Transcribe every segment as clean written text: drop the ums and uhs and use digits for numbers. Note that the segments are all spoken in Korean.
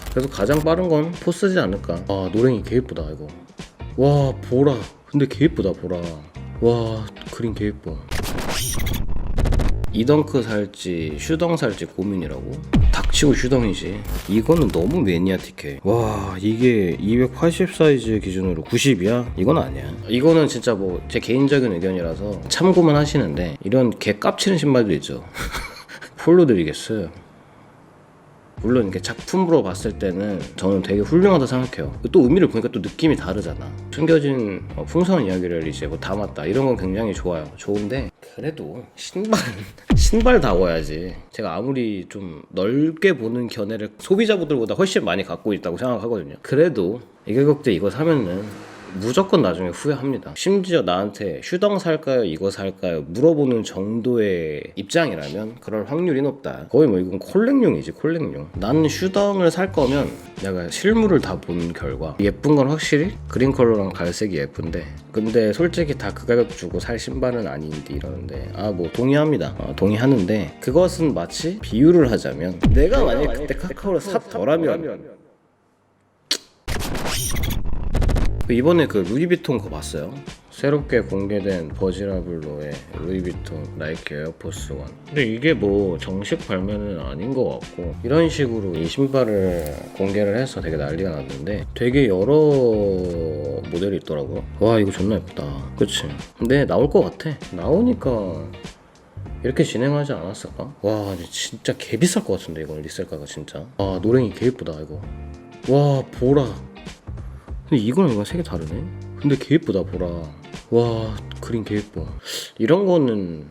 그래서 가장 빠른 건 포스지 않을까. 노랭이 개 예쁘다 이거. 와 보라. 근데 개 예쁘다 보라. 와 그림 개 예뻐. 이덩크 살지 슈덩 살지 고민이라고? 닥치고 슈덩이지. 이거는 너무 매니아틱해. 와 이게 280 사이즈 기준으로 90이야? 이건 아니야. 이거는 진짜 뭐 제 개인적인 의견이라서 참고만 하시는데, 이런 개 깝치는 신발도 있죠. 폴로 드리겠어요. 물론 이렇게 작품으로 봤을 때는 저는 되게 훌륭하다 생각해요. 또 의미를 보니까 또 느낌이 다르잖아. 숨겨진 풍성한 이야기를 이제 뭐 담았다, 이런 건 굉장히 좋아요. 좋은데 그래도 신발다워야지. 제가 아무리 좀 넓게 보는 견해를 소비자분들보다 훨씬 많이 갖고 있다고 생각하거든요. 그래도 이 가격대 이거 사면은 무조건 나중에 후회합니다. 심지어 나한테 슈덩 살까요 이거 살까요 물어보는 정도의 입장이라면 그럴 확률이 높다. 거의 뭐 이건 콜렉용이지, 콜렉용. 나는 슈덩을 살 거면 내가 실물을 다 본 결과 예쁜 건 확실히 그린 컬러랑 갈색이 예쁜데, 근데 솔직히 다 그 가격 주고 살 신발은 아닌데 이러는데, 뭐 동의합니다. 동의하는데 그것은 마치 비유를 하자면 내가 만약에 그때 카카오를 샀더라면, 이번에 그 루이비통 거 봤어요? 새롭게 공개된 버지라블로의 루이비통 나이키 에어포스 1. 근데 이게 뭐 정식 발매는 아닌 것 같고, 이런 식으로 이 신발을 공개를 해서 되게 난리가 났는데 되게 여러 모델이 있더라고요. 와 이거 존나 예쁘다. 그치? 근데 나올 것 같아. 나오니까 이렇게 진행하지 않았을까? 와 근데 진짜 개 비쌀 것 같은데 이건 리셀가가 진짜. 노랭이 개 예쁘다 이거. 와 보라. 근데 이거랑 색이 다르네? 근데 개 예쁘다 보라. 와 그림 개 예뻐. 이런 거는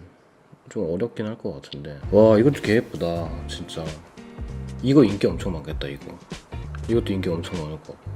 좀 어렵긴 할 것 같은데, 와 이것도 개 예쁘다 진짜. 이거 인기 엄청 많겠다. 이것도 인기 엄청 많을 것 같고.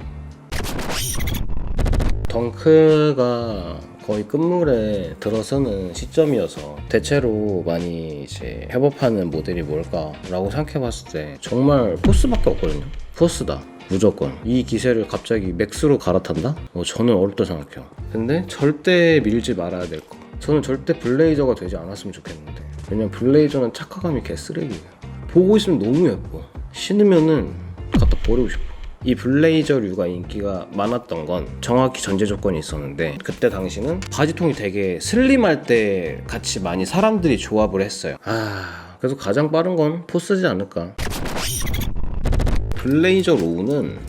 덩크가 거의 끝물에 들어서는 시점이어서 대체로 많이 이제 협업하는 모델이 뭘까라고 생각해봤을 때 정말 포스밖에 없거든요. 포스다 무조건. 이 기세를 갑자기 맥스로 갈아탄다? 저는 어렵다 생각해요. 근데 절대 밀지 말아야 될 거, 저는 절대 블레이저가 되지 않았으면 좋겠는데. 왜냐면 블레이저는 착화감이 개쓰레기예요. 보고 있으면 너무 예뻐. 신으면은 갖다 버리고 싶어. 이 블레이저류가 인기가 많았던 건 정확히 전제 조건이 있었는데, 그때 당시는 바지통이 되게 슬림할 때 같이 많이 사람들이 조합을 했어요. 그래서 가장 빠른 건 포스지 않을까. 블레이저 로우는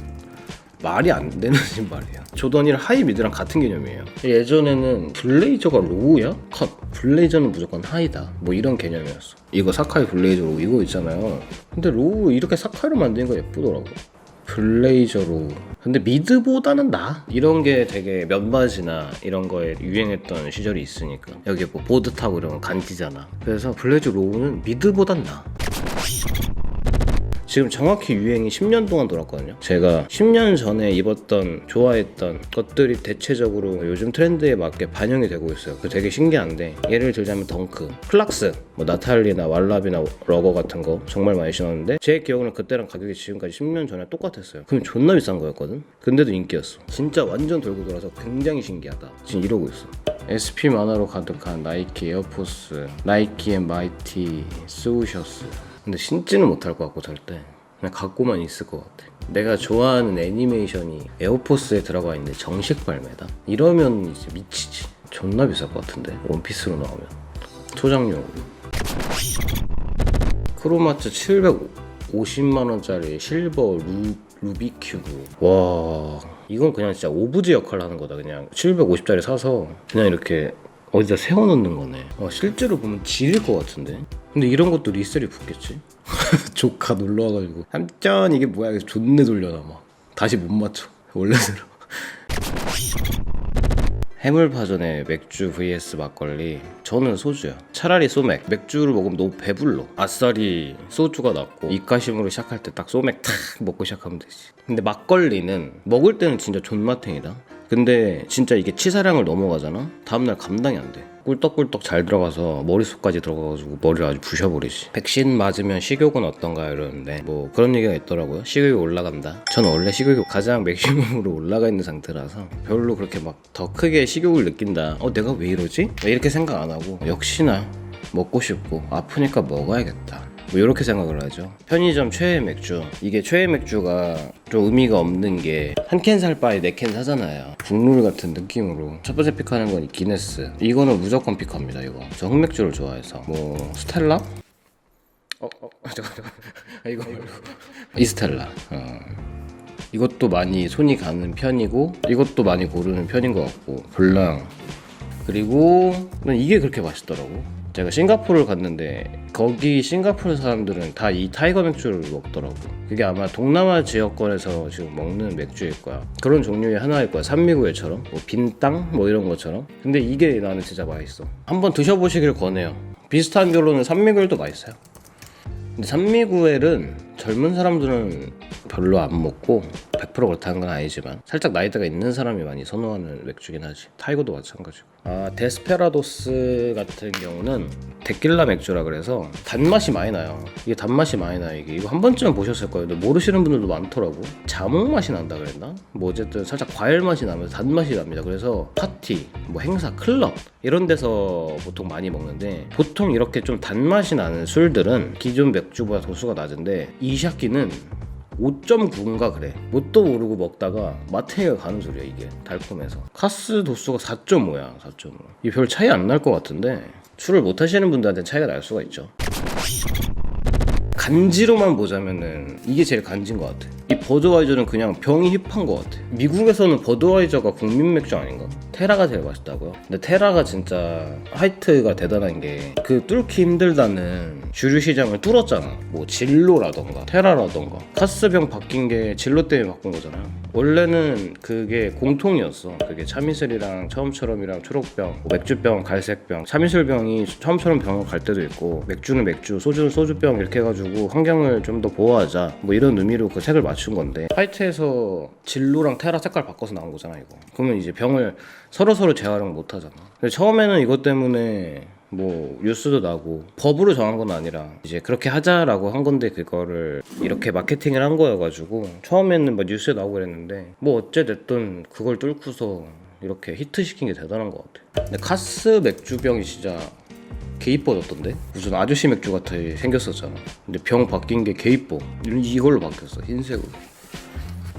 말이 안 되는 신발이에요. 조던 1 하이 미드랑 같은 개념이에요. 예전에는 블레이저가 로우야? 컷. 블레이저는 무조건 하이다, 뭐 이런 개념이었어. 이거 사카이 블레이저 로우 이거 있잖아요. 근데 로우 이렇게 사카이로 만든 거 예쁘더라고. 블레이저 로우. 근데 미드보다는 나아. 이런 게 되게 면바지나 이런 거에 유행했던 시절이 있으니까. 여기 뭐 보드 타고 이런 거 간지잖아. 그래서 블레이저 로우는 미드보단 나아. 지금 정확히 유행이 10년 동안 돌았거든요. 제가 10년 전에 입었던, 좋아했던 것들이 대체적으로 요즘 트렌드에 맞게 반영이 되고 있어요. 그게 되게 신기한데, 예를 들자면 덩크, 플락스, 뭐 나탈리나 왈라비나 러거 같은 거 정말 많이 신었는데, 제 기억으로는 그때랑 가격이 지금까지 10년 전에 똑같았어요. 그럼 존나 비싼 거였거든? 근데도 인기였어. 진짜 완전 돌고 돌아서 굉장히 신기하다. 지금 이러고 있어. SP 만화로 가득한 나이키 에어포스, 나이키 앤 마이티 스우셔스. 근데 신지는 못할 것 같고 절대 그냥 갖고만 있을 것 같아. 내가 좋아하는 애니메이션이 에어포스에 들어가 있는데 정식 발매다? 이러면 이제 미치지. 존나 비쌀 것 같은데 원피스로 나오면. 소장용으로 크로마츠 750만원짜리 실버 루비 큐브. 와 이건 그냥 진짜 오브제 역할을 하는 거다. 그냥 750짜리 사서 그냥 이렇게 어디다 세워놓는 거네. 실제로 보면 지릴 것 같은데. 근데 이런 것도 리셀이 붙겠지? 조카 놀러와가지고 삼촌 이게 뭐야? 그래서 존내 돌려놔. 막 다시 못 맞춰 원래대로. 해물파전에 맥주 vs 막걸리. 저는 소주야. 차라리 소맥. 맥주를 먹으면 너무 배불러. 아싸리 소주가 낫고, 입가심으로 시작할 때 딱 소맥 탁 먹고 시작하면 되지. 근데 막걸리는 먹을 때는 진짜 존맛탱이다. 근데 진짜 이게 치사량을 넘어가잖아? 다음날 감당이 안 돼. 꿀떡꿀떡 잘 들어가서 머릿속까지 들어가가지고 머리를 아주 부셔버리지. 백신 맞으면 식욕은 어떤가요? 이러는데 뭐 그런 얘기가 있더라고요. 식욕이 올라간다. 저는 원래 식욕이 가장 맥시멈으로 올라가 있는 상태라서 별로 그렇게 막 더 크게 식욕을 느낀다, 내가 왜 이러지? 이렇게 생각 안 하고, 역시나 먹고 싶고 아프니까 먹어야겠다, 뭐 이렇게 생각을 하죠. 편의점 최애 맥주, 이게 최애 맥주가 좀 의미가 없는 게 한 캔 살 바에 4캔 사잖아요. 국룰 같은 느낌으로 첫 번째 픽하는 건 이 기네스. 이거는 무조건 픽합니다. 이거 저 흑맥주를 좋아해서. 뭐 스텔라? 잠깐 이거 이스텔라. 이것도 많이 손이 가는 편이고, 이것도 많이 고르는 편인 것 같고, 블랑. 그리고 이게 그렇게 맛있더라고. 제가 싱가포르를 갔는데 거기 싱가포르 사람들은 다 이 타이거 맥주를 먹더라고. 그게 아마 동남아 지역권에서 지금 먹는 맥주일 거야. 그런 종류의 하나일 거야. 산미구애처럼, 뭐 빈땅 뭐 이런 것처럼. 근데 이게 나는 진짜 맛있어. 한번 드셔보시길 권해요. 비슷한 결로는 산미구엘도 맛있어요. 근데 산미구엘은 젊은 사람들은 별로 안 먹고 100% 그렇다는 건 아니지만 살짝 나이대가 있는 사람이 많이 선호하는 맥주긴 하지. 타이거도 마찬가지고. 데스페라도스 같은 경우는 데킬라 맥주라 그래서 단맛이 많이 나요. 이게 단맛이 많이 나요. 이거 한 번쯤은 보셨을 거예요. 근데 모르시는 분들도 많더라고. 자몽 맛이 난다 그랬나? 뭐 어쨌든 살짝 과일 맛이 나면서 단맛이 납니다. 그래서 파티, 뭐 행사, 클럽 이런 데서 보통 많이 먹는데, 보통 이렇게 좀 단맛이 나는 술들은 기존 맥주보다 도수가 낮은데 이 샤키는 5.9인가 그래. 뭣도 모르고 먹다가 마탱이가 가는 소리야. 이게 달콤해서. 카스 도수가 4.5야. 4.5. 이게 별 차이 안 날 것 같은데 술을 못 하시는 분들한테는 차이가 날 수가 있죠. 간지로만 보자면은 이게 제일 간지인 것 같아. 이 버드와이저는 그냥 병이 힙한 것 같아. 미국에서는 버드와이저가 국민 맥주 아닌가? 테라가 제일 맛있다고요? 근데 테라가 진짜 하이트가 대단한 게 그 뚫기 힘들다는 주류 시장을 뚫었잖아. 뭐 진로라던가 테라라던가. 카스병 바뀐 게 진로 때문에 바꾼 거잖아요. 원래는 그게 공통이었어. 그게 참이슬이랑 처음처럼이랑 초록병, 뭐 맥주병, 갈색병, 참이슬병이 처음처럼 병을 갈 때도 있고, 맥주는 맥주, 소주는 소주병 이렇게 해가지고 환경을 좀 더 보호하자 뭐 이런 의미로 그 색을 맞춘 건데, 화이트에서 진로랑 테라 색깔 바꿔서 나온 거잖아 이거. 그러면 이제 병을 서로 재활용 못 하잖아. 근데 처음에는 이것 때문에 뭐 뉴스도 나고, 법으로 정한 건 아니라 이제 그렇게 하자라고 한 건데 그거를 이렇게 마케팅을 한 거여가지고 처음에는 막 뉴스에 나오고 그랬는데, 뭐 어찌됐든 그걸 뚫고서 이렇게 히트시킨 게 대단한 것 같아. 근데 카스 맥주병이 진짜 개 이뻐졌던데? 무슨 아저씨 맥주 같아 생겼었잖아. 근데 병 바뀐 게 개 이뻐. 이걸로 바뀌었어. 흰색으로.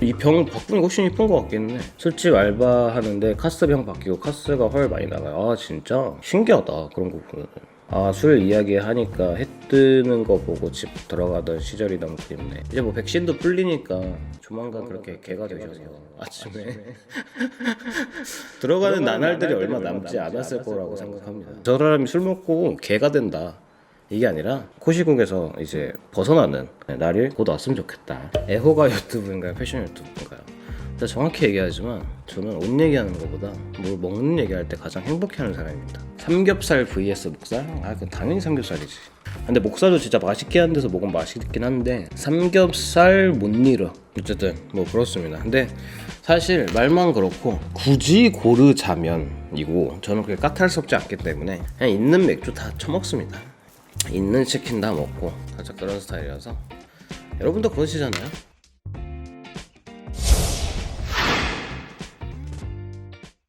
이 병 바꾸는 게 훨씬 이쁜 것 같긴 해. 술집 알바하는데 카스 병 바뀌고 카스가 훨 많이 나가요. 진짜 신기하다 그런 거 보면. 술 이야기 하니까 해 뜨는 거 보고 집 들어가던 시절이 너무 그립네. 이제 뭐 백신도 풀리니까 조만간 그렇게 개가 되셔서 아침에 들어가는 나날들이 얼마 남지 않았을 거라고 생각합니다. 저 사람이 술 먹고 개가 된다 이게 아니라 코시국에서 이제 벗어나는 날이 곧 왔으면 좋겠다. 애호가 유튜브인가요? 패션 유튜브인가요? 정확히 얘기하지만 저는 옷 얘기하는 것보다 뭘 먹는 얘기할 때 가장 행복해하는 사람입니다. 삼겹살 vs 목살? 그건 당연히 삼겹살이지. 근데 목살도 진짜 맛있게 하는 데서 먹으면 맛있긴 한데 삼겹살 못 잃어. 어쨌든 뭐 그렇습니다. 근데 사실 말만 그렇고 굳이 고르자면이고, 저는 그렇게 까탈스럽지 않기 때문에 그냥 있는 맥주 다 처먹습니다. 있는 치킨 다 먹고 살짝 그런 스타일이라서. 여러분도 그러시잖아요?